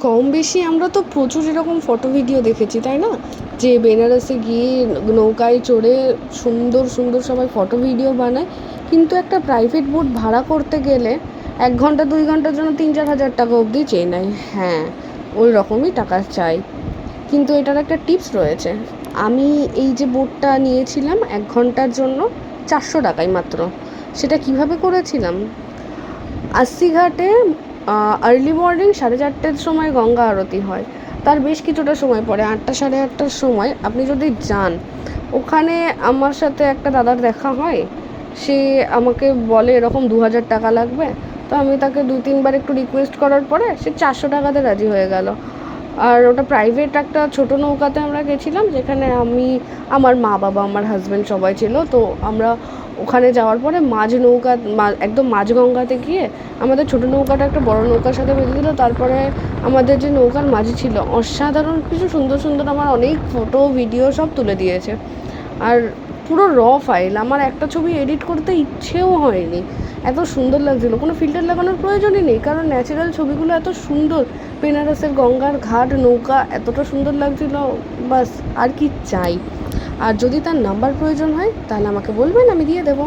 কম বেশি আমরা তো প্রচুর এরকম ফটো ভিডিও দেখেছি, তাই না? যে বেনারসে গিয়ে নৌকায় চড়ে সুন্দর সুন্দর সবাই ফটো ভিডিও বানায়, কিন্তু একটা প্রাইভেট বোট ভাড়া করতে গেলে 1 ঘন্টা 2 ঘন্টার জন্য 3-4 হাজার টাকা অবধি চেয়ে নেয়। হ্যাঁ, ওই রকমই টাকা চাই। কিন্তু এটার একটা টিপস রয়েছে। আমি এই যে বোটটা নিয়েছিলাম 1 ঘন্টার জন্য 400 টাকায় মাত্র। সেটা কিভাবে করেছিলাম, 80 ঘাটে আর্লি মর্নিং 4:30-র সময় গঙ্গা আরতি হয়। তার বেশ কিছুটা সময় পরে 8টা 8:30টার সময় আপনি যদি যান, ওখানে আমার সাথে একটা দাদার দেখা হয়। সে আমাকে বলে এরকম 2,000 টাকা লাগবে। তো আমি তাকে 2-3 বার একটু রিকোয়েস্ট করার পরে সে 400 টাকাতে রাজি হয়ে গেল। আর ওটা প্রাইভেট একটা ছোট নৌকাতে আমরা গেছিলাম, যেখানে আমি, আমার মা বাবা, আমার হাজব্যান্ড সবাই ছিল। তো আমরা ওখানে যাওয়ার পরে একদম মাঝগঙ্গাতে গিয়ে আমাদের ছোট নৌকাটা একটা বড় নৌকার সাথে বেঁধে দিল। তারপরে আমাদের যে নৌকার মাঝি ছিল, অসাধারণ কিছু সুন্দর সুন্দর আমার অনেক ফটো ভিডিও সব তুলে দিয়েছে। আর পুরো ফাইল, আমার একটা ছবি এডিট করতে ইচ্ছেও হয়নি, এত সুন্দর লাগছিলো। কোনো ফিল্টার লাগানোর প্রয়োজনই নেই, কারণ ন্যাচারাল ছবিগুলো এত সুন্দর। বেনারসের গঙ্গার ঘাট, নৌকা এতটা সুন্দর লাগছিলো, বাস আর কি চাই। আর যদি তার নাম্বার প্রয়োজন হয় তাহলে আমাকে বলবেন, আমি দিয়ে দেবো।